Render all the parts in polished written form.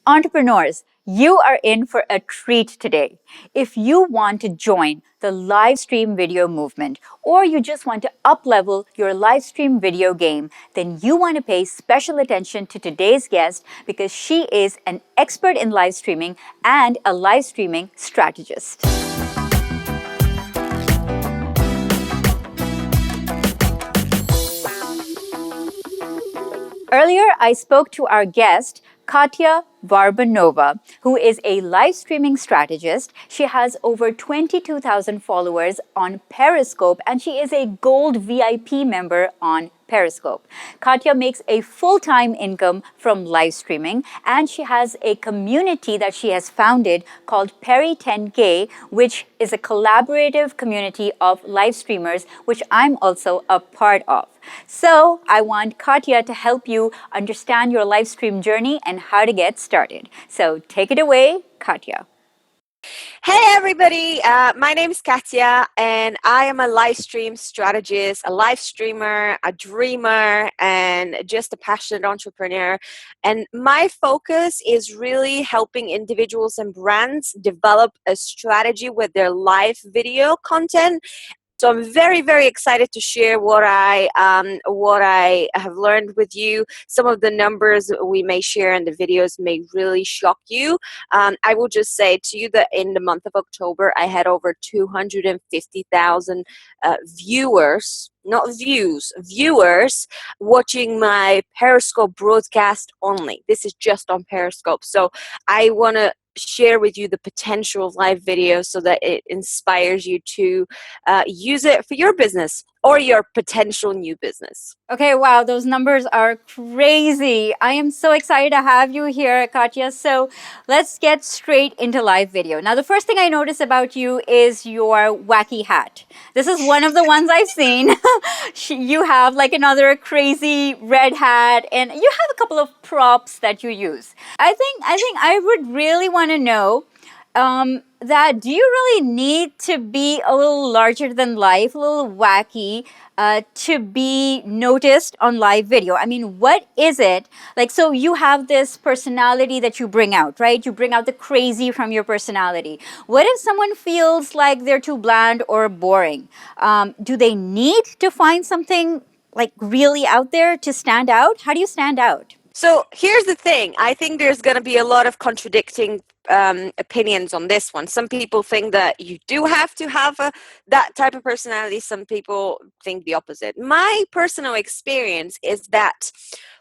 Entrepreneurs, you are in for a treat today. If you want to join the live stream video movement or you just want to up-level your live stream video game, then you want to pay special attention to today's guest because she is an expert in live streaming and a live streaming strategist. Earlier, I spoke to our guest, Katya Varbanova, who is a live streaming strategist. She has over 22,000 followers on Periscope, and she is a gold VIP member on Periscope. Katya makes a full-time income from live streaming, and she has a community that she has founded called Peri 10K, which is a collaborative community of live streamers, which I'm also a part of. So I want Katya to help you understand your live stream journey and how to get started. So take it away, Katya. Hey everybody, my name is Katya and I am a live stream strategist, a live streamer, a dreamer, and just a passionate entrepreneur. And my focus is really helping individuals and brands develop a strategy with their live video content. So I'm very, very excited to share what I have learned with you. Some of the numbers we may share in the videos may really shock you. I will just say to you that in the month of October, I had over 250,000 viewers, not views, viewers watching my Periscope broadcast only. This is just on Periscope. So I want to share with you the potential of live video so that it inspires you to use it for your business or your potential new business. Okay, wow, those numbers are crazy. I am so excited to have you here, Katya. So let's get straight into live video. Now, the first thing I notice about you is your wacky hat. This is one of the ones I've seen. You have like another crazy red hat, and you have a couple of props that you use. I think I would really want to know that do you really need to be a little larger than life, a little wacky, to be noticed on live video? I mean, what is it? Like, so you have this personality that you bring out, right? You bring out the crazy from your personality. What if someone feels like they're too bland or boring? Do they need to find something like really out there to stand out? How do you stand out? So here's the thing. I think there's going to be a lot of contradicting opinions on this one. Some people think that you do have to have that type of personality. Some people think the opposite. My personal experience is that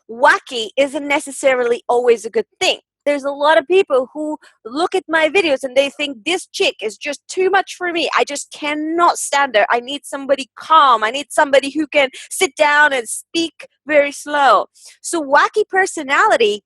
wacky isn't necessarily always a good thing. There's a lot of people who look at my videos and they think this chick is just too much for me. I just cannot stand her. I need somebody calm. I need somebody who can sit down and speak very slow. So wacky personality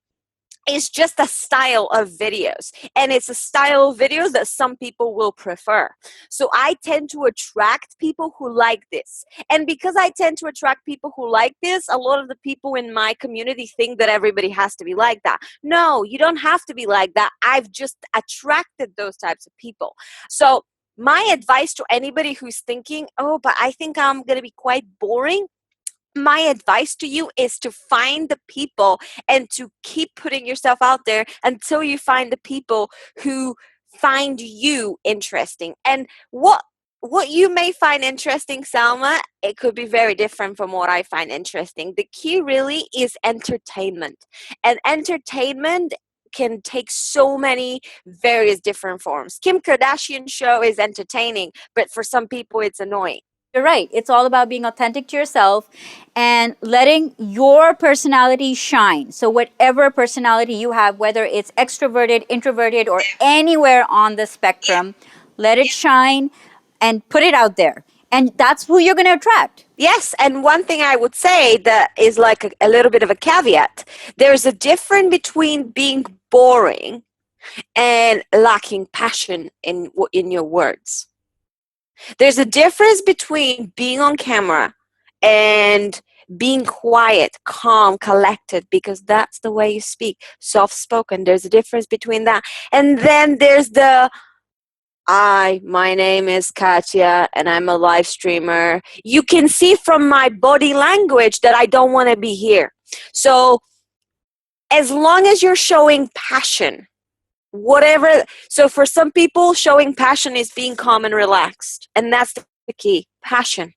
is just a style of videos, and it's a style of videos that some people will prefer. So I tend to attract people who like this, and because I tend to attract people who like this, a lot of the people in my community think that everybody has to be like that. No, you don't have to be like that. I've just attracted those types of people. So my advice to anybody who's thinking, oh, but I think I'm going to be quite boring, my advice to you is to find the people and to keep putting yourself out there until you find the people who find you interesting. And what you may find interesting, Salma, it could be very different from what I find interesting. The key really is entertainment. And entertainment can take so many various different forms. Kim Kardashian's show is entertaining, but for some people it's annoying. You're right. It's all about being authentic to yourself and letting your personality shine. So whatever personality you have, whether it's extroverted, introverted, or anywhere on the spectrum, let it shine and put it out there. And that's who you're going to attract. Yes, and one thing I would say that is like a little bit of a caveat. There's a difference between being boring and lacking passion in your words. There's a difference between being on camera and being quiet, calm, collected, because that's the way you speak, soft-spoken. There's a difference between that. And then there's my name is Katya and I'm a live streamer. You can see from my body language that I don't want to be here. So as long as you're showing passion, whatever. So for some people, showing passion is being calm and relaxed, and that's the key, passion.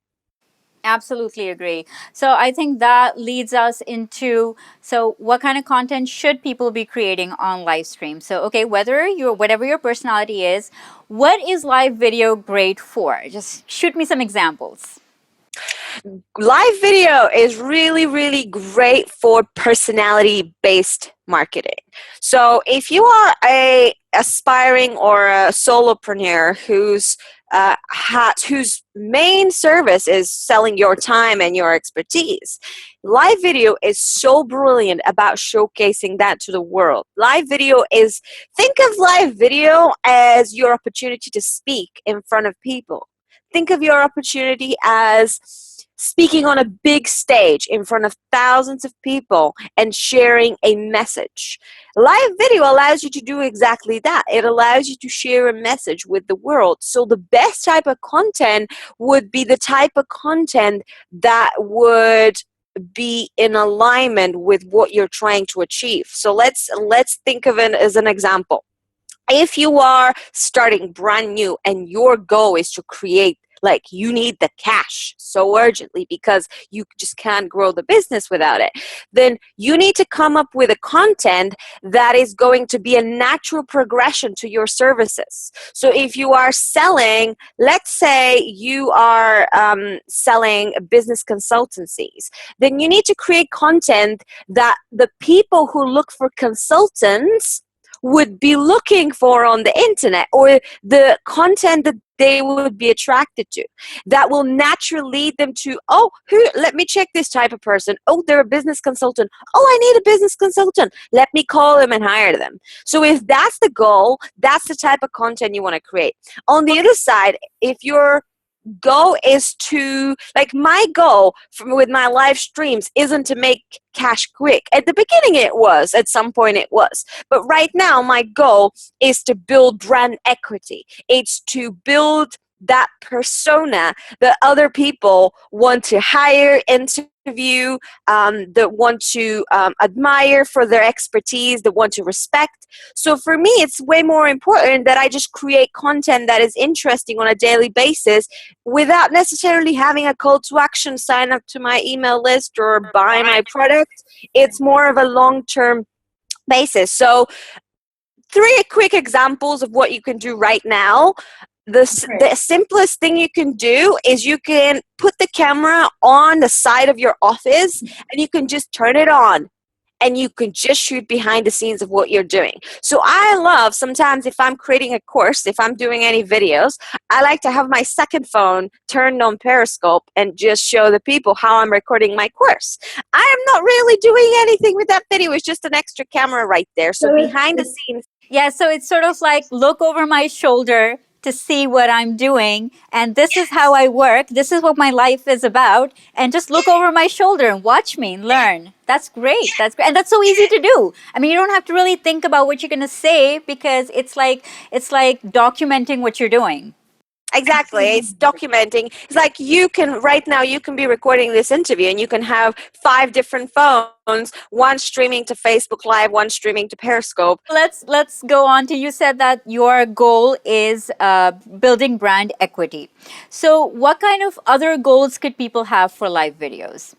Absolutely agree. So I think that leads us into, so what kind of content should people be creating on live stream? So okay, whatever your personality is, what is live video great for? Just shoot me some examples. Live video is really, really great for personality based marketing. So if you are a aspiring or a solopreneur whose main service is selling your time and your expertise, live video is so brilliant about showcasing that to the world. Think of live video as your opportunity to speak in front of people. Think of your opportunity as speaking on a big stage in front of thousands of people and sharing a message. Live video allows you to do exactly that. It allows you to share a message with the world. So the best type of content would be the type of content that would be in alignment with what you're trying to achieve. So let's think of it as an example. If you are starting brand new and your goal is to create, like, you need the cash so urgently because you just can't grow the business without it, then you need to come up with a content that is going to be a natural progression to your services. So if you are selling, let's say you are selling business consultancies, then you need to create content that the people who look for consultants would be looking for on the internet, or the content that they would be attracted to, that will naturally lead them to, oh, let me check this type of person. Oh, they're a business consultant. Oh, I need a business consultant. Let me call them and hire them. So if that's the goal, that's the type of content you want to create. On the other side, if your goal is to, like, my goal with my live streams isn't to make cash quick. At the beginning it was, at some point it was, but right now my goal is to build brand equity. It's to build that persona that other people want to hire, interview, that want to admire for their expertise, that want to respect. So for me, it's way more important that I just create content that is interesting on a daily basis without necessarily having a call to action, sign up to my email list or buy my product. It's more of a long-term basis. So three quick examples of what you can do right now. The simplest thing you can do is you can put the camera on the side of your office and you can just turn it on and you can just shoot behind the scenes of what you're doing. So I love, sometimes if I'm creating a course, if I'm doing any videos, I like to have my second phone turned on Periscope and just show the people how I'm recording my course. I am not really doing anything with that video. It's just an extra camera right there. So behind the scenes. Yeah, so it's sort of like look over my shoulder to see what I'm doing, and this is how I work. This is what my life is about, and just look over my shoulder and watch me and learn. That's great. That's great, and that's so easy to do. I mean, you don't have to really think about what you're going to say because it's like documenting what you're doing. Exactly. It's documenting. It's like you can, right now, you can be recording this interview and you can have 5 different phones, one streaming to Facebook Live, one streaming to Periscope. Let's go on to, you said that your goal is building brand equity. So what kind of other goals could people have for live videos?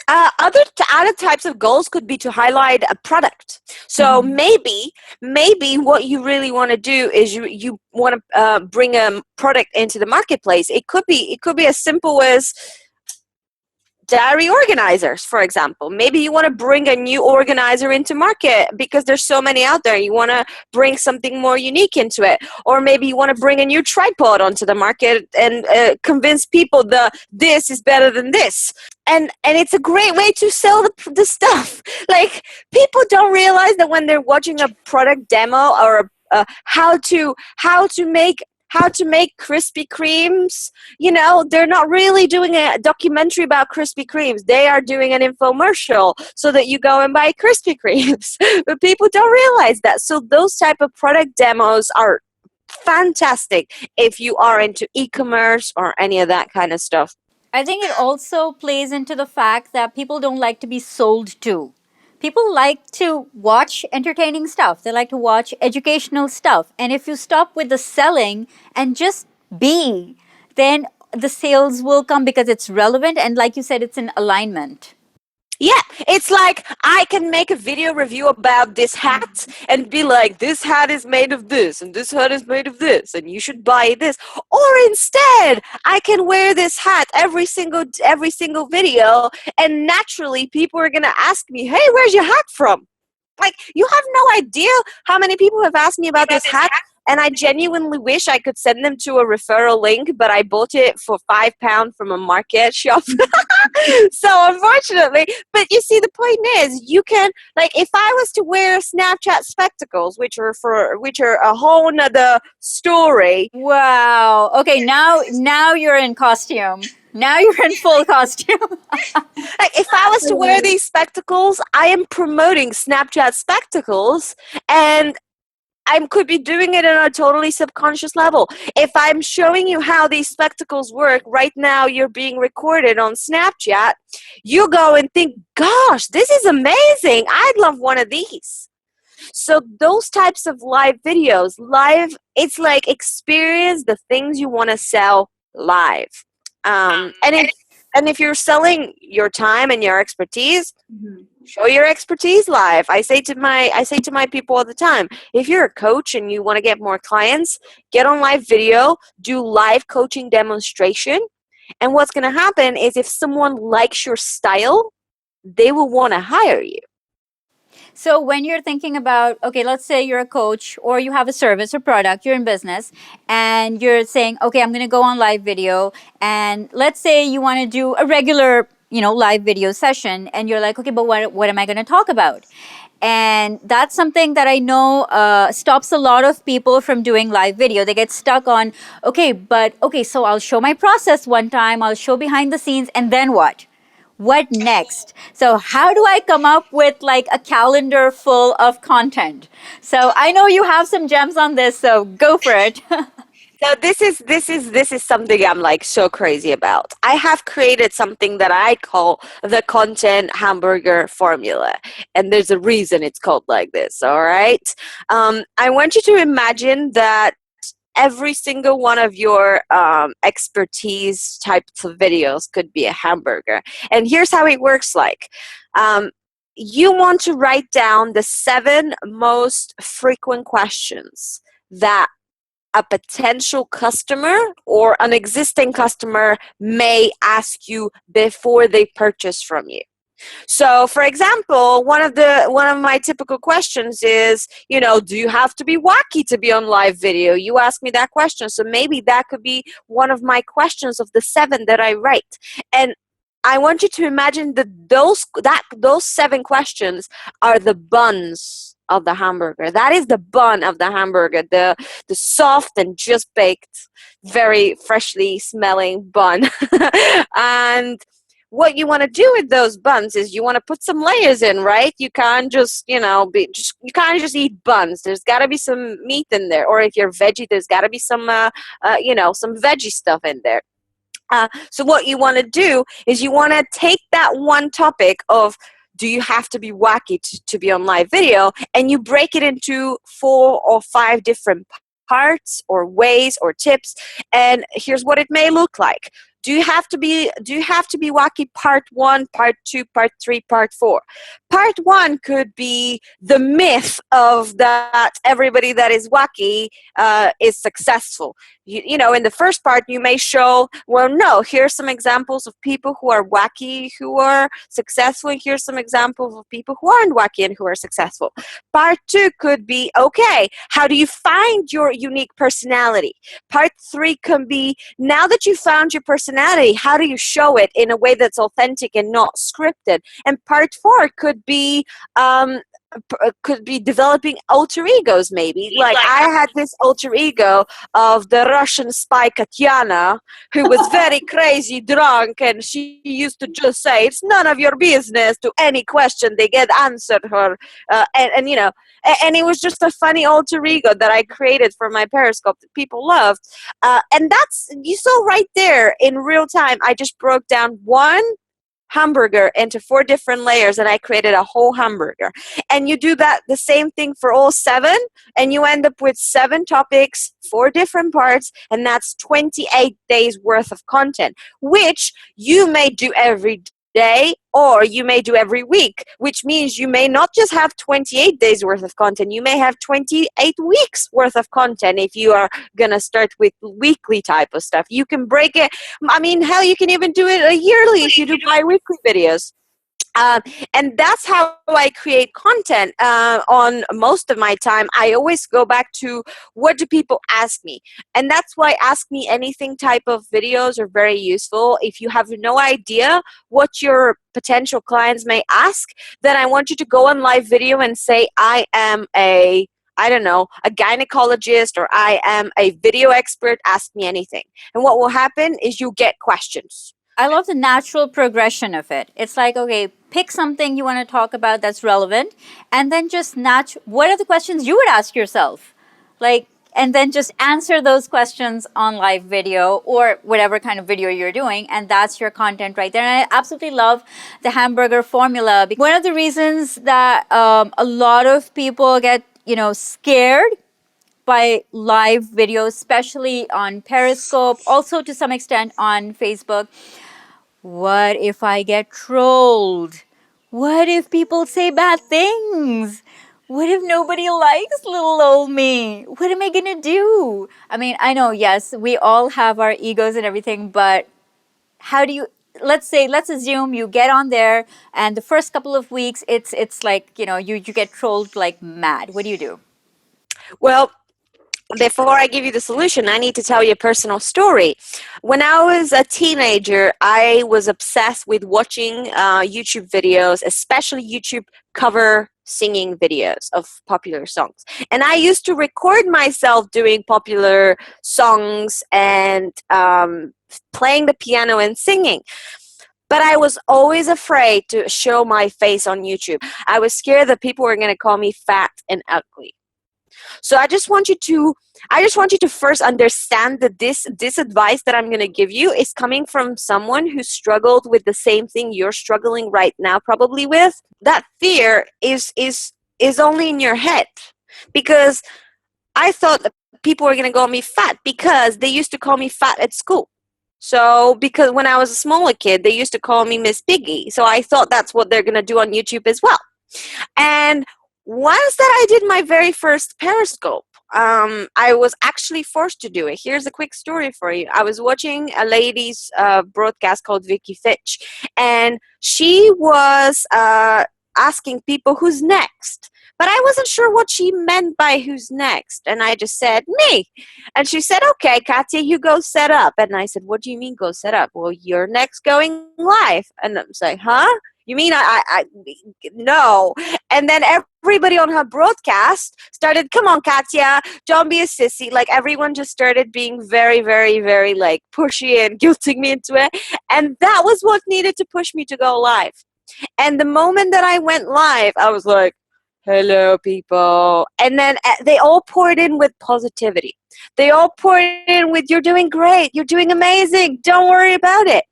Other types of goals could be to highlight a product. So maybe what you really want to do is you want to bring a product into the marketplace. It could be as simple as diary organizers, for example. Maybe you want to bring a new organizer into market because there's so many out there. You want to bring something more unique into it. Or maybe you want to bring a new tripod onto the market and convince people this is better than this. And it's a great way to sell the stuff. Like, people don't realize that when they're watching a product demo or how to make Krispy Kremes, they're not really doing a documentary about Krispy Kremes. They are doing an infomercial so that you go and buy Krispy Kremes. But people don't realize that. So those type of product demos are fantastic if you are into e-commerce or any of that kind of stuff. I think it also plays into the fact that people don't like to be sold to. People like to watch entertaining stuff, they like to watch educational stuff. And if you stop with the selling and just be, then the sales will come because it's relevant. And like you said, it's in alignment. Yeah, it's like I can make a video review about this hat and be like, this hat is made of this, and this hat is made of this, and you should buy this. Or instead, I can wear this hat every single video, and naturally, people are gonna ask me, "Hey, where's your hat from?" Like, you have no idea how many people have asked me about this hat, and I genuinely wish I could send them to a referral link, but I bought it for £5 from a market shop. So unfortunately, but you see, the point is, you can, like, if I was to wear Snapchat spectacles, which are a whole nother story. Wow. Okay, now you're in costume. Now you're in full costume. Like, if I was to wear these spectacles, I am promoting Snapchat spectacles, and I could be doing it on a totally subconscious level. If I'm showing you how these spectacles work right now, you're being recorded on Snapchat, you go and think, gosh, this is amazing. I'd love one of these. So those types of live videos, it's like experience the things you want to sell live. And if you're selling your time and your expertise, show your expertise live. I say to my people all the time, if you're a coach and you want to get more clients, get on live video, do live coaching demonstration. And what's going to happen is, if someone likes your style, they will want to hire you. So when you're thinking about, okay, let's say you're a coach or you have a service or product, you're in business, and you're saying, okay, I'm going to go on live video, and let's say you want to do a regular, live video session, and you're like, okay, but what am I going to talk about? And that's something that I know stops a lot of people from doing live video. They get stuck on, okay, so I'll show my process one time, I'll show behind the scenes, and then what? What next? So how do I come up with like a calendar full of content? So I know you have some gems on this, so go for it. So this is something I'm like so crazy about. I have created something that I call the content hamburger formula, and there's a reason it's called like this. All right, I want you to imagine that every single one of your expertise types of videos could be a hamburger, and here's how it works. Like, um, you want to write down the 7 most frequent questions that a potential customer or an existing customer may ask you before they purchase from you. So, for example, one of my typical questions is, do you have to be wacky to be on live video? You ask me that question, so maybe that could be one of my questions of the 7 that I write. And I want you to imagine that those 7 questions are the buns of the hamburger. That is the bun of the hamburger, the soft and just baked, very freshly smelling bun. And what you want to do with those buns is you want to put some layers in, right? You can't just, you can't just eat buns. There's got to be some meat in there, or if you're veggie, there's got to be some, some veggie stuff in there. So what you want to do is you want to take that one topic of, do you have to be wacky to be on live video, and you break it into 4 or 5 different parts or ways or tips. And here's what it may look like. Do you have to be wacky part 1, part 2, part 3, part 4? Part 1 could be the myth of that everybody that is wacky is successful. In the first part, you may show, well, no, here's some examples of people who are wacky who are successful, and here's some examples of people who aren't wacky and who are successful. Part 2 could be, okay, how do you find your unique personality? Part 3 can be, now that you found your personality, how do you show it in a way that's authentic and not scripted? And part 4 could be developing alter egos, maybe. Like, I had this alter ego of the Russian spy Katyana, who was very crazy drunk, and she used to just say, it's none of your business, to any question they get answered her. And it was just a funny alter ego that I created for my Periscope that people loved. And that's, you saw right there in real time, I just broke down 1, hamburger into 4 different layers, and I created a whole hamburger. And you do that, the same thing for all 7, and you end up with 7 topics, 4 different parts, and that's 28 days worth of content, which you may do every day or you may do every week, which means you may not just have 28 days worth of content, you may have 28 weeks worth of content. If you are gonna start with weekly type of stuff, you can break it. I mean, hell, you can even do it a yearly if you do bi-weekly videos. um, and that's how I create content. On most of my time, I always go back to, what do people ask me? And that's why Ask Me Anything type of videos are very useful. If you have no idea what your potential clients may ask, then I want you to go on live video and say, I don't know, a gynecologist, or I am a video expert, ask me anything. And what will happen is you get questions. I love the natural progression of it. It's like, okay, pick something you want to talk about that's relevant, and then just what are the questions you would ask yourself? Like, and then just answer those questions on live video or whatever kind of video you're doing, and that's your content right there. And I absolutely love the hamburger formula. One of the reasons that a lot of people get, scared by live video, especially on Periscope, also to some extent on Facebook. What if I get trolled? What if people say bad things? What if nobody likes little old me? What am I gonna do? I mean, I know, yes, we all have our egos and everything, but how do you, let's assume you get on there and the first couple of weeks it's like, you get trolled like mad. What do you do? Well, before I give you the solution, I need to tell you a personal story. When I was a teenager, I was obsessed with watching YouTube videos, especially YouTube cover singing videos of popular songs. And I used to record myself doing popular songs and playing the piano and singing. But I was always afraid to show my face on YouTube. I was scared that people were going to call me fat and ugly. So I just want you to first understand that this advice that I'm going to give you is coming from someone who struggled with the same thing you're struggling right now probably with. That fear is only in your head, because I thought that people were going to call me fat because they used to call me fat at school. So because when I was a smaller kid, they used to call me Miss Piggy. So I thought that's what they're going to do on YouTube as well. And once that I did my very first Periscope, I was actually forced to do it. Here's a quick story for you. I was watching a lady's broadcast called Vicky Fitch, and she was asking people who's next. But I wasn't sure what she meant by who's next. And I just said, me. And she said, okay, Katya, you go set up. And I said, what do you mean go set up? Well, you're next going live. And I'm saying, huh? You mean I no. And then everybody on her broadcast started, come on, Katya, don't be a sissy. Like, everyone just started being very, very, very, like, pushy and guilting me into it. And that was what needed to push me to go live. And the moment that I went live, I was like, hello, people. And then they all poured in with positivity. They all poured in with, you're doing great. You're doing amazing. Don't worry about it.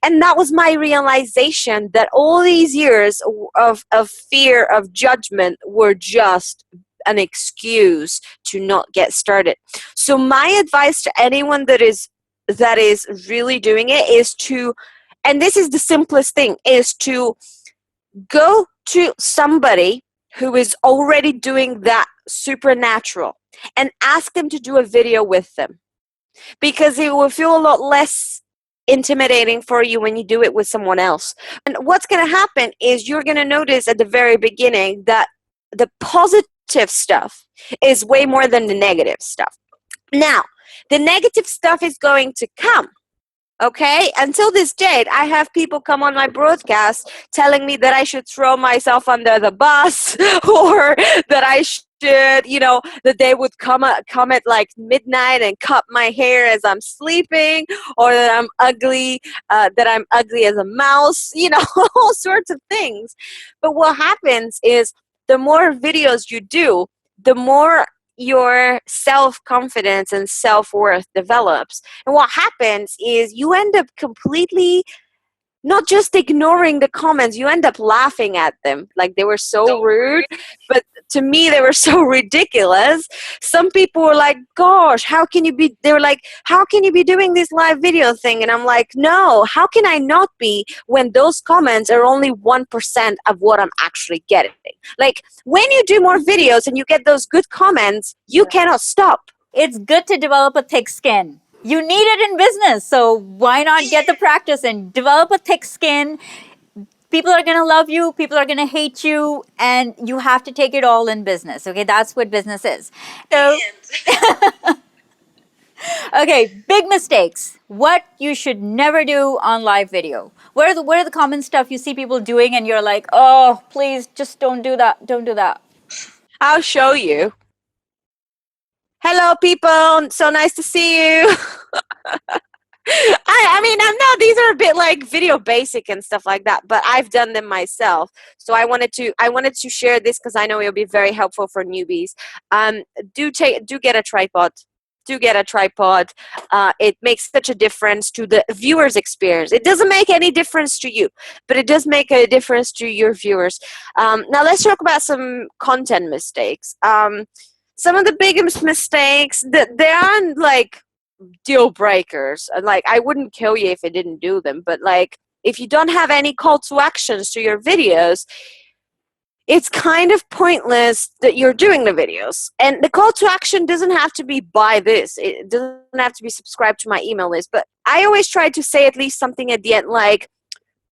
And that was my realization that all these years of fear of judgment were just an excuse to not get started. So my advice to anyone that is really doing it is to, and this is the simplest thing, is to go to somebody who is already doing that supernatural and ask them to do a video with them, because it will feel a lot less intimidating for you when you do it with someone else. And what's going to happen is you're going to notice at the very beginning that the positive stuff is way more than the negative stuff. Now, the negative stuff is going to come. Okay, until this date, I have people come on my broadcast telling me that I should throw myself under the bus, or that I should, that they would come at like midnight and cut my hair as I'm sleeping, or that I'm ugly as a mouse, all sorts of things. But what happens is, the more videos you do, the more your self-confidence and self-worth develops. And what happens is you end up completely not just ignoring the comments, you end up laughing at them like they were so rude, but to me they were so ridiculous. Some people were like, gosh, how can you be, they were like, how can you be doing this live video thing? And I'm like, no, how can I not be when those comments are only 1% of what I'm actually getting? Like, when you do more videos and you get those good comments, you cannot stop. It's good to develop a thick skin. You need it in business, so why not get the practice and develop a thick skin? People are going to love you, people are going to hate you, and you have to take it all in business. Okay, that's what business is. So, okay, big mistakes. What you should never do on live video. What are the common stuff you see people doing and you're like, oh, please just don't do that. Don't do that. I'll show you. Hello, people. So nice to see you. I mean, I'm not, these are a bit like video basic and stuff like that, but I've done them myself. So I wanted to share this because I know it'll be very helpful for newbies. Do get a tripod. Do get a tripod. It makes such a difference to the viewer's experience. It doesn't make any difference to you, but it does make a difference to your viewers. Now let's talk about some content mistakes. Some of the biggest mistakes that they aren't like deal breakers. Like, I wouldn't kill you if I didn't do them, but like, if you don't have any call to actions to your videos, it's kind of pointless that you're doing the videos. And the call to action doesn't have to be buy this. It doesn't have to be subscribed to my email list. But I always try to say at least something at the end, like,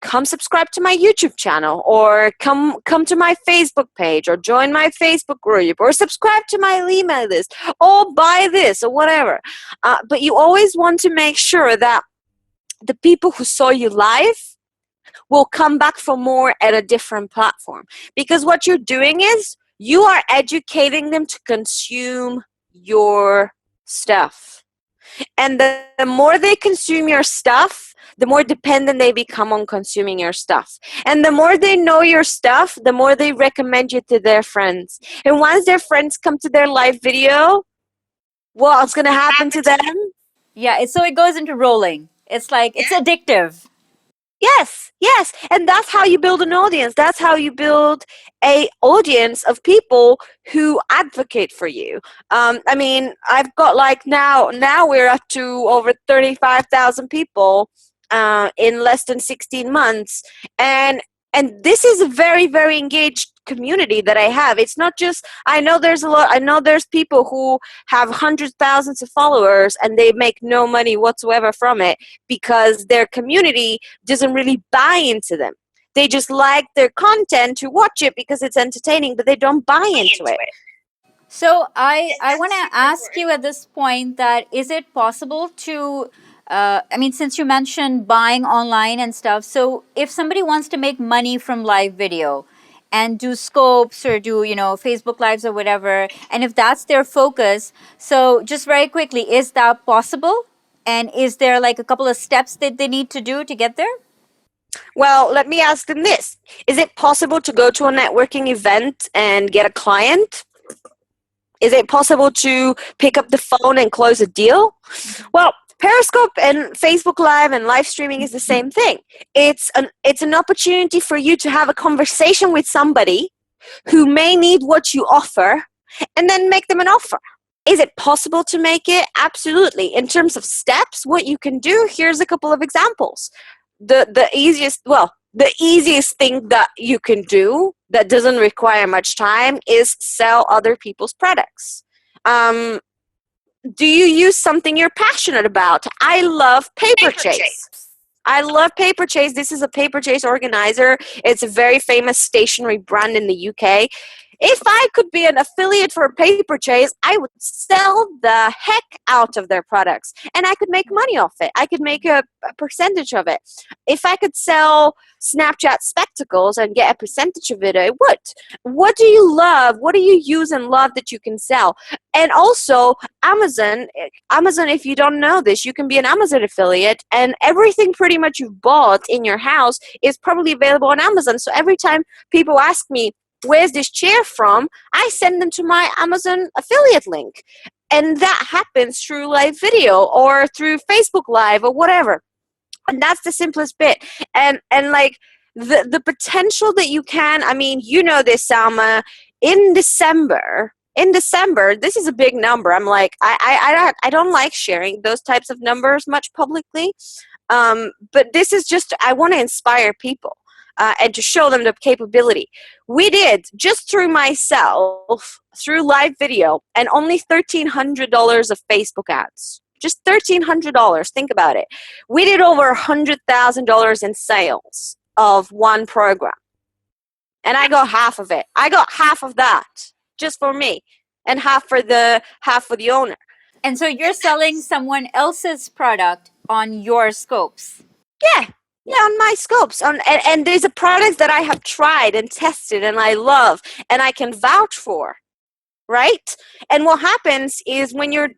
come subscribe to my YouTube channel, or come to my Facebook page, or join my Facebook group, or subscribe to my email list, or buy this, or whatever. But you always want to make sure that the people who saw you live will come back for more at a different platform. Because what you're doing is you are educating them to consume your stuff. And the more they consume your stuff, the more dependent they become on consuming your stuff. And the more they know your stuff, the more they recommend you to their friends. And once their friends come to their live video, what's going to happen to them? Yeah, so it goes into rolling. It's like, it's addictive. Yes. And that's how you build an audience. That's how you build a audience of people who advocate for you. I mean, I've got like now we're up to over 35,000 people in less than 16 months. And this is a very, very engaged community that I have. It's not just, I know there's people who have hundreds of thousands of followers and they make no money whatsoever from it because their community doesn't really buy into them. They just like their content to watch it because it's entertaining, but they don't buy into it. So I want to ask you at this point that is it possible to, I mean, since you mentioned buying online and stuff, so if somebody wants to make money from live video and do scopes or do, Facebook lives or whatever, and if that's their focus, so just very quickly, is that possible? And is there like a couple of steps that they need to do to get there? Well, let me ask them this. Is it possible to go to a networking event and get a client? Is it possible to pick up the phone and close a deal? Well, Periscope and Facebook Live and live streaming is the same thing. It's an opportunity for you to have a conversation with somebody who may need what you offer and then make them an offer. Is it possible to make it? Absolutely. In terms of steps, what you can do, here's a couple of examples. The easiest thing that you can do that doesn't require much time is sell other people's products. Do you use something you're passionate about? I love Paper Chase. I love Paper Chase. This is a Paper Chase organizer. It's a very famous stationery brand in the UK. If I could be an affiliate for Paper Chase, I would sell the heck out of their products and I could make money off it. I could make a percentage of it. If I could sell Snapchat spectacles and get a percentage of it, I would. What do you love? What do you use and love that you can sell? And also Amazon, if you don't know this, you can be an Amazon affiliate and everything pretty much you've bought in your house is probably available on Amazon. So every time people ask me, where's this chair from? I send them to my Amazon affiliate link. And that happens through live video or through Facebook Live or whatever. And that's the simplest bit. And like the potential that you can, I mean, you know this, Salma, in December, this is a big number. I'm like, I don't like sharing those types of numbers much publicly. But this is just, I want to inspire people and to show them the capability. We did, just through myself, through live video, and only $1,300 of Facebook ads. Just $1,300. Think about it. We did over $100,000 in sales of one program. And I got half of it. I got half of that just for me, and half for the owner. And so you're selling someone else's product on your scopes. Yeah, yeah, on my scopes. And there's a product that I have tried and tested and I love and I can vouch for, right? And what happens is when you're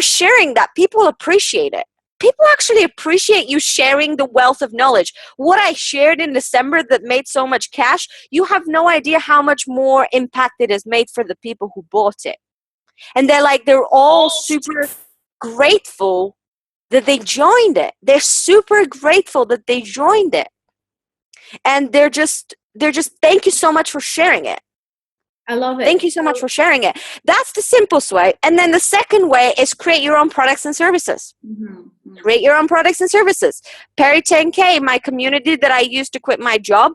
sharing that, people appreciate it. People actually appreciate you sharing the wealth of knowledge. What I shared in December that made so much cash, you have no idea how much more impact it has made for the people who bought it. And they're all super grateful that they joined it. They're super grateful that they joined it. And they're just thank you so much for sharing it. I love it. Thank you so much for sharing it. That's the simplest way. And then the second way is create your own products and services. Mm-hmm. Create your own products and services. Perry 10K, my community that I used to quit my job,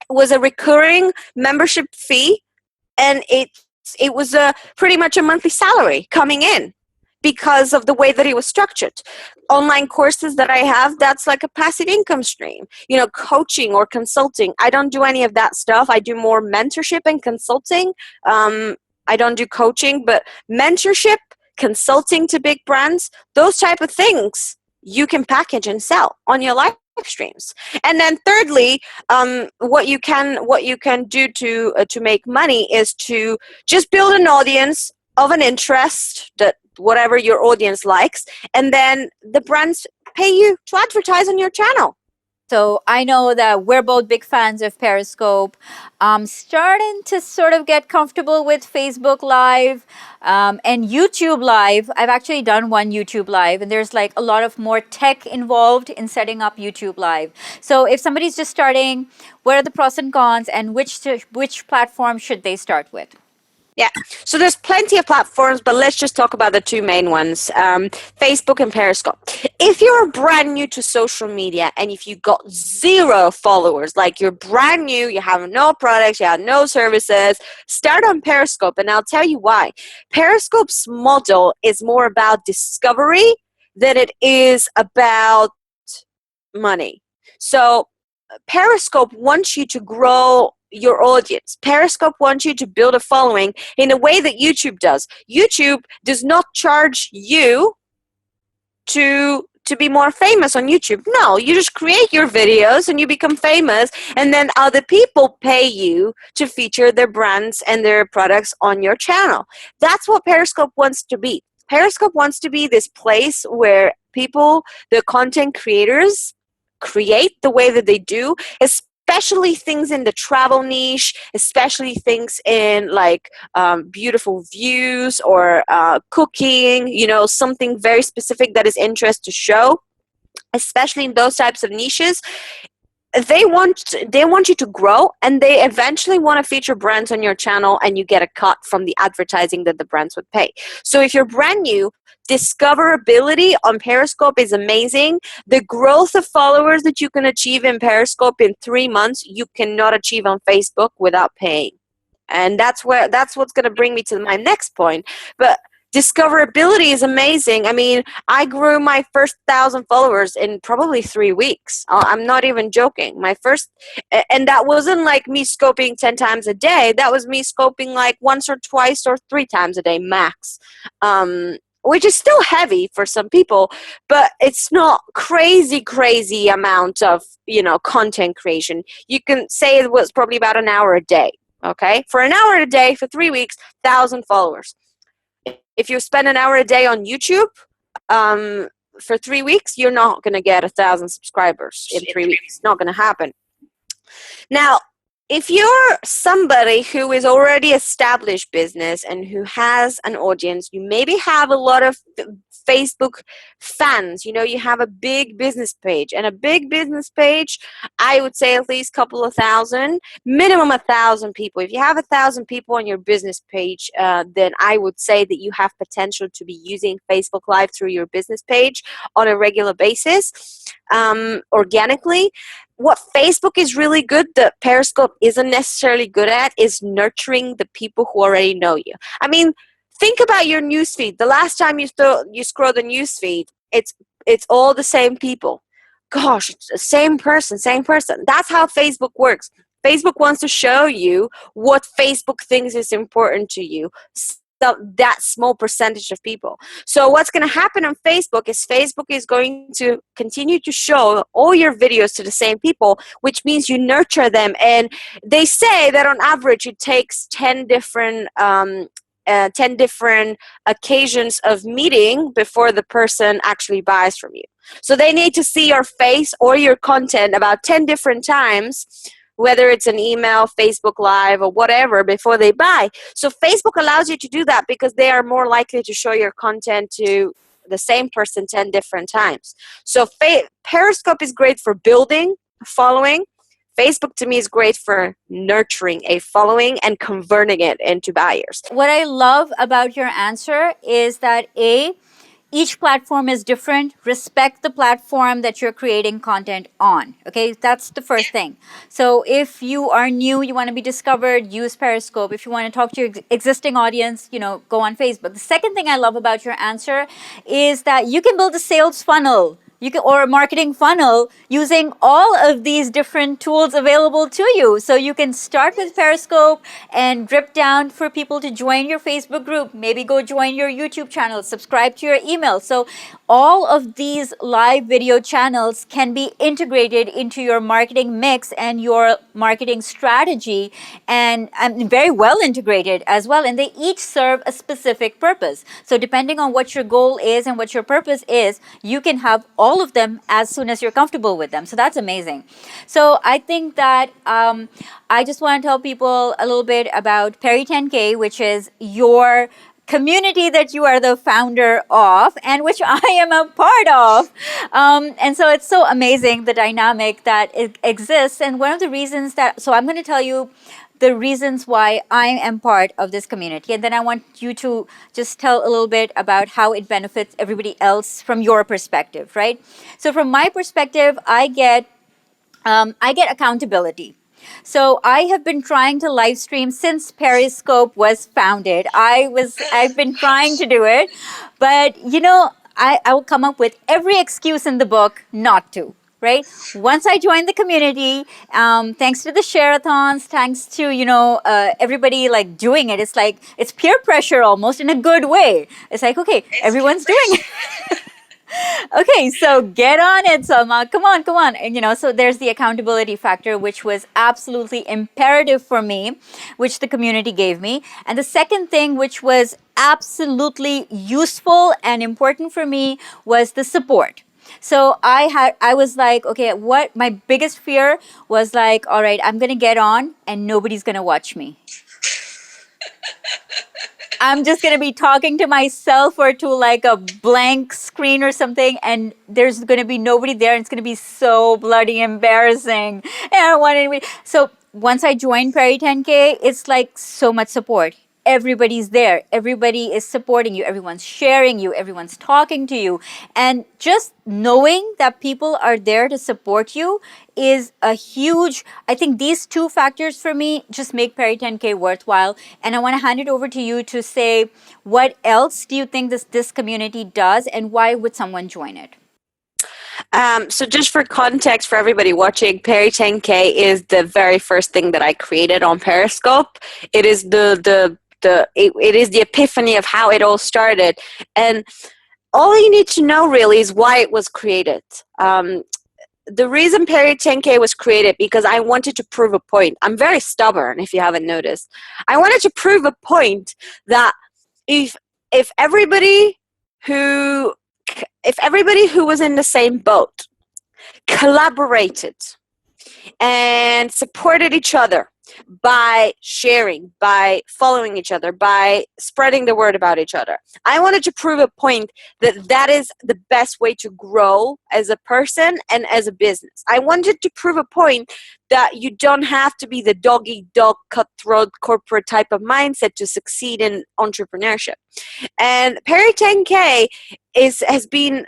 was a recurring membership fee, and it was pretty much a monthly salary coming in because of the way that it was structured. Online courses that I have, that's like a passive income stream. Coaching or consulting, I don't do any of that stuff. I do more mentorship and consulting. I don't do coaching, but mentorship, consulting to big brands, those type of things you can package and sell on your live streams. And then thirdly, what you can do to make money is to just build an audience of an interest, that whatever your audience likes, and then the brands pay you to advertise on your channel. So I know that we're both big fans of Periscope. Starting to sort of get comfortable with Facebook Live and YouTube Live. I've actually done one YouTube Live, and there's like a lot of more tech involved in setting up YouTube Live. So if somebody's just starting, what are the pros and cons, and which platform should they start with? Yeah, so there's plenty of platforms, but let's just talk about the two main ones, Facebook and Periscope. If you're brand new to social media and if you got 0 followers, like you're brand new, you have no products, you have no services, start on Periscope, and I'll tell you why. Periscope's model is more about discovery than it is about money. So Periscope wants you to grow your audience. Periscope wants you to build a following in a way that YouTube does. YouTube does not charge you to be more famous on YouTube. No, you just create your videos and you become famous, and then other people pay you to feature their brands and their products on your channel. That's what Periscope wants to be. Periscope wants to be this place where people, the content creators, create the way that they do, especially things in the travel niche, especially things in like beautiful views or cooking, something very specific that is interest to show, especially in those types of niches. They want you to grow, and they eventually want to feature brands on your channel, and you get a cut from the advertising that the brands would pay. So if you're brand new, discoverability on Periscope is amazing. The growth of followers that you can achieve in Periscope in 3 months, you cannot achieve on Facebook without paying. And that's what's going to bring me to my next point. But discoverability is amazing. I mean, I grew my first 1,000 followers in probably 3 weeks. I'm not even joking. My first, and that wasn't like me scoping 10 times a day. That was me scoping like once or twice or 3 times a day max. Which is still heavy for some people, but it's not crazy amount of, content creation. You can say it was probably about an hour a day. Okay. For an hour a day for 3 weeks, 1,000 followers. If you spend an hour a day on YouTube, for 3 weeks, you're not going to get 1,000 subscribers in 3 weeks. It's not going to happen. Now, if you're somebody who is already established business and who has an audience, you maybe have a lot of Facebook fans. You know, you have a big business page, and a big business page, I would say at least couple of thousand, minimum 1,000 people. If you have 1,000 people on your business page, then I would say that you have potential to be using Facebook Live through your business page on a regular basis, organically. What Facebook is really good that Periscope isn't necessarily good at is nurturing the people who already know you. I mean, think about your newsfeed. The last time you scroll the newsfeed, it's all the same people. Gosh, it's the same person, same person. That's how Facebook works. Facebook wants to show you what Facebook thinks is important to you. So that small percentage of people. So what's going to happen on Facebook is going to continue to show all your videos to the same people, which means you nurture them. And they say that on average it takes 10 different 10 different occasions of meeting before the person actually buys from you. So they need to see your face or your content about 10 different times, whether it's an email, Facebook Live, or whatever, before they buy. So Facebook allows you to do that because they are more likely to show your content to the same person 10 different times. So Periscope is great for building a following. Facebook to me is great for nurturing a following and converting it into buyers. What I love about your answer is that each platform is different. Respect the platform that you're creating content on. Okay, that's the first thing. So if you are new, you want to be discovered, use Periscope. If you want to talk to your existing audience, go on Facebook. The second thing I love about your answer is that you can build a sales funnel. Or a marketing funnel using all of these different tools available to you. So you can start with Periscope and drip down for people to join your Facebook group, maybe go join your YouTube channel, subscribe to your email. So all of these live video channels can be integrated into your marketing mix and your marketing strategy, and very well integrated as well. And they each serve a specific purpose. So depending on what your goal is and what your purpose is, you can have all of them as soon as you're comfortable with them. So that's amazing. So I think that I just want to tell people a little bit about Peri 10K, which is your community that you are the founder of and which I am a part of. And so it's so amazing, the dynamic that it exists. And one of the reasons so I'm going to tell you the reasons why I am part of this community. And then I want you to just tell a little bit about how it benefits everybody else from your perspective, right? So from my perspective, I get accountability. So I have been trying to live stream since Periscope was founded. I've been trying to do it, but I will come up with every excuse in the book not to. Right? Once I joined the community, thanks to the share-a-thons, thanks to everybody like doing it, it's like it's peer pressure almost in a good way. It's like, okay, everyone's doing it. Okay, so get on it, Salma. Come on. And so there's the accountability factor, which was absolutely imperative for me, which the community gave me. And the second thing, which was absolutely useful and important for me, was the support. So I was like, okay, what my biggest fear was like, all right, I'm going to get on and nobody's going to watch me. I'm just going to be talking to myself or to like a blank screen or something, and there's going to be nobody there, and it's going to be so bloody embarrassing. And I don't want anybody. So once I joined Peri 10K, it's like so much support. Everybody's there. Everybody is supporting you. Everyone's sharing you. Everyone's talking to you. And just knowing that people are there to support you is a huge, I think these two factors for me just make Peri 10K worthwhile. And I want to hand it over to you to say, what else do you think this community does, and why would someone join it? So just for context for everybody watching, Peri 10K is the very first thing that I created on Periscope. It is it is the epiphany of how it all started. And all you need to know really is why it was created. The reason Peri 10K was created because I wanted to prove a point. I'm very stubborn, if you haven't noticed. I wanted to prove a point that if everybody who was in the same boat collaborated and supported each other, by sharing, by following each other, by spreading the word about each other. I wanted to prove a point that that is the best way to grow as a person and as a business. I wanted to prove a point that you don't have to be the dog eat dog cutthroat corporate type of mindset to succeed in entrepreneurship. And Perry 10K has been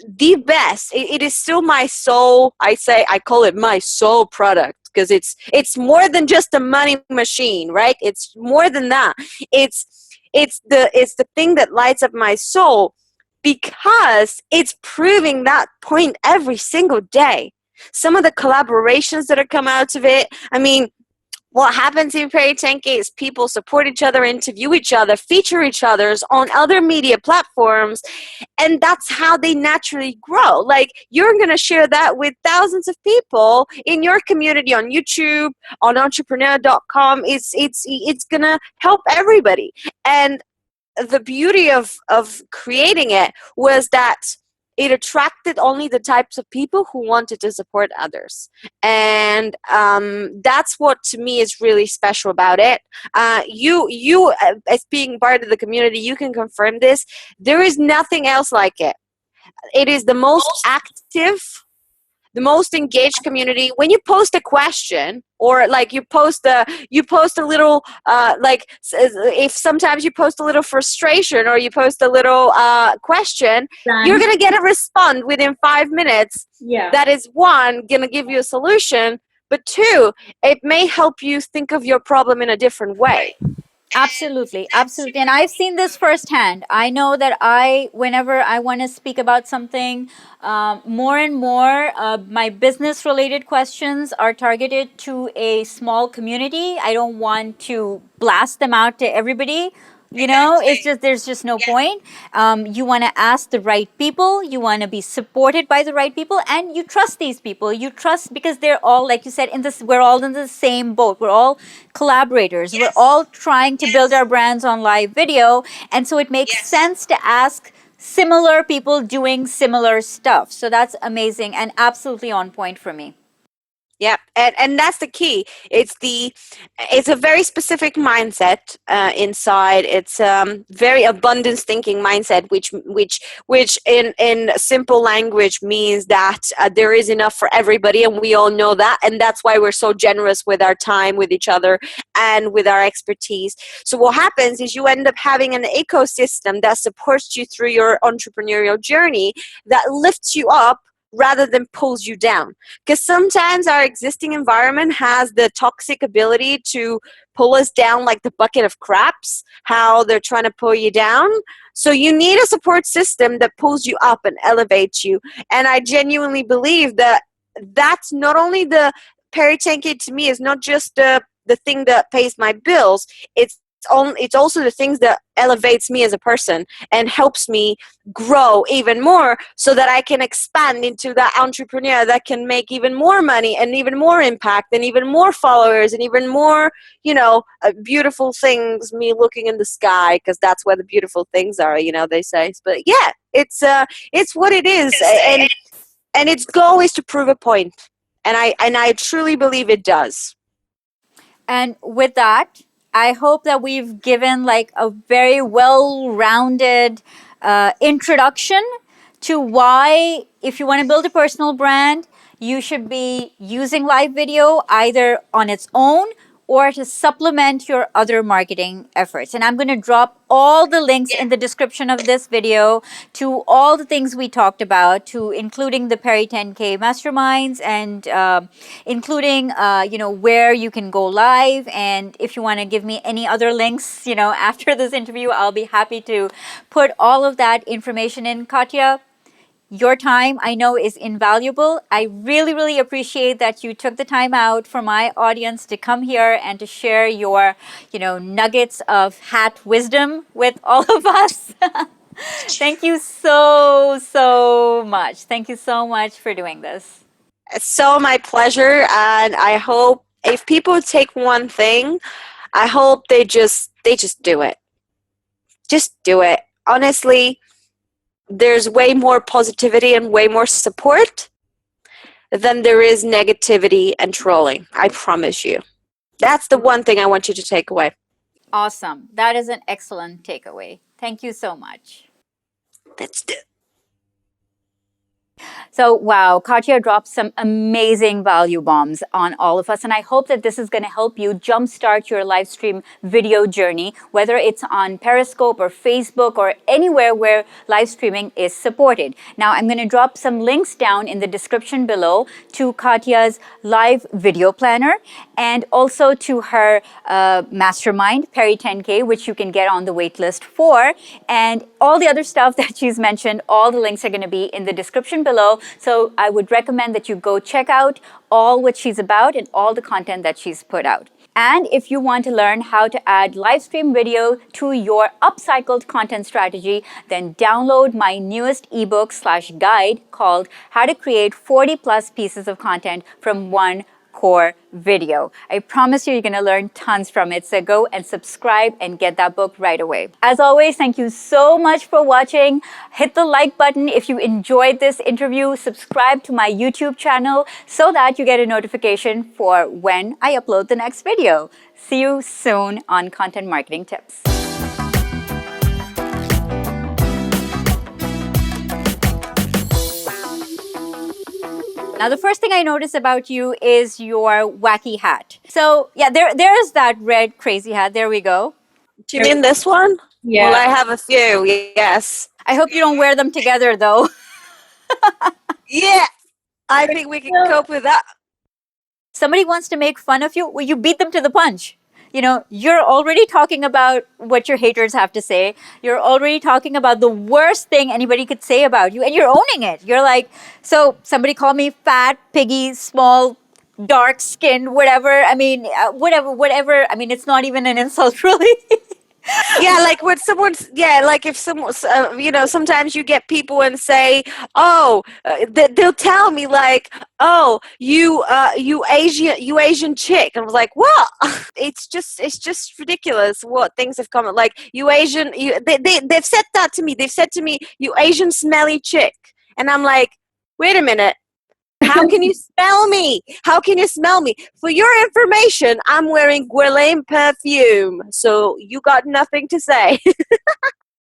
the best. It is still my soul. I call it my soul product because it's more than just a money machine, right? It's more than that. It's the thing that lights up my soul because it's proving that point every single day. Some of the collaborations that have come out of it, I mean, what happens in Perry 10K is people support each other, interview each other, feature each other's on other media platforms, and that's how they naturally grow. Like, you're going to share that with thousands of people in your community on YouTube, on entrepreneur.com. It's going to help everybody. And the beauty of creating it was that it attracted only the types of people who wanted to support others. And that's what to me is really special about it. You as being part of the community, you can confirm this. There is nothing else like it. It is the most active, the most engaged community. When you post a question, or like you post a little if sometimes you post a little frustration, or you post a little question, you're gonna get a response within 5 minutes. Yeah. That is, one, gonna give you a solution, but two, it may help you think of your problem in a different way. Absolutely, absolutely. And I've seen this firsthand. I know that whenever I want to speak about something, more and more, my business related questions are targeted to a small community. I don't want to blast them out to everybody. It's just, there's just no point. You want to ask the right people, you want to be supported by the right people, and you trust these people. You trust because they're all, like you said, we're all in the same boat. We're all collaborators. We're all trying to build our brands on live video. And so it makes sense to ask similar people doing similar stuff. So that's amazing and absolutely on point for me. Yeah, and that's the key. It's a very specific mindset inside. It's very abundance thinking mindset, which in simple language means that there is enough for everybody, and we all know that, and that's why we're so generous with our time, with each other, and with our expertise. So what happens is you end up having an ecosystem that supports you through your entrepreneurial journey, that lifts you up rather than pulls you down. Because sometimes our existing environment has the toxic ability to pull us down like the bucket of craps, how they're trying to pull you down. So you need a support system that pulls you up and elevates you. And I genuinely believe that that's not only the Perry 10K to me is not just the thing that pays my bills, it's also the things that elevates me as a person and helps me grow even more, so that I can expand into that entrepreneur that can make even more money and even more impact and even more followers and even more, beautiful things, me looking in the sky, because that's where the beautiful things are, they say. But yeah, it's what it is. And its goal is to prove a point. And I truly believe it does. And with that, I hope that we've given like a very well rounded introduction to why, if you want to build a personal brand, you should be using live video either on its own or to supplement your other marketing efforts. And I'm going to drop all the links in the description of this video to all the things we talked about, to including the Perry 10K masterminds, and including where you can go live. And if you want to give me any other links, after this interview, I'll be happy to put all of that information in. Katya, your time, I know, is invaluable. I really, really appreciate that you took the time out for my audience to come here and to share your, nuggets of hat wisdom with all of us. Thank you so, so much. Thank you so much for doing this. It's so my pleasure. And I hope if people take one thing, I hope they just do it. Just do it. Honestly, there's way more positivity and way more support than there is negativity and trolling. I promise you. That's the one thing I want you to take away. Awesome. That is an excellent takeaway. Thank you so much. That's the So, wow, Katya dropped some amazing value bombs on all of us. And I hope that this is going to help you jumpstart your live stream video journey, whether it's on Periscope or Facebook or anywhere where live streaming is supported. Now, I'm going to drop some links down in the description below to Katya's live video planner and also to her mastermind, Peri 10K, which you can get on the waitlist for. And all the other stuff that she's mentioned, all the links are going to be in the description below. So I would recommend that you go check out all what she's about and all the content that she's put out. And if you want to learn how to add live stream video to your upcycled content strategy, then download my newest ebook/guide called How to Create 40 Plus Pieces of Content from One Core Video. I promise you're going to learn tons from it. So go and subscribe and get that book right away. As always, thank you so much for watching. Hit the like button if you enjoyed this interview. Subscribe to my YouTube channel so that you get a notification for when I upload the next video. See you soon on Content Marketing Tips. Now, the first thing I notice about you is your wacky hat. So, yeah, there's that red crazy hat. There we go. Do you mean this one? Yeah. Well, I have a few, yes. I hope you don't wear them together, though. Yeah, I think we can cope with that. Somebody wants to make fun of you, well, you beat them to the punch. You know, you're already talking about what your haters have to say. You're already talking about the worst thing anybody could say about you, and you're owning it. You're like, so somebody called me fat, piggy, small, dark skinned, whatever. I mean, whatever. I mean, it's not even an insult, really. Yeah, like when someone's, yeah, like if someone, sometimes you get people and say, oh, they'll tell me like, oh, you Asian chick. And I was like, what? It's just ridiculous what things have come, like, you Asian, they've said that to me. They've said to me, you Asian smelly chick. And I'm like, wait a minute. How can you smell me? How can you smell me? For your information, I'm wearing Guerlain perfume, so you got nothing to say.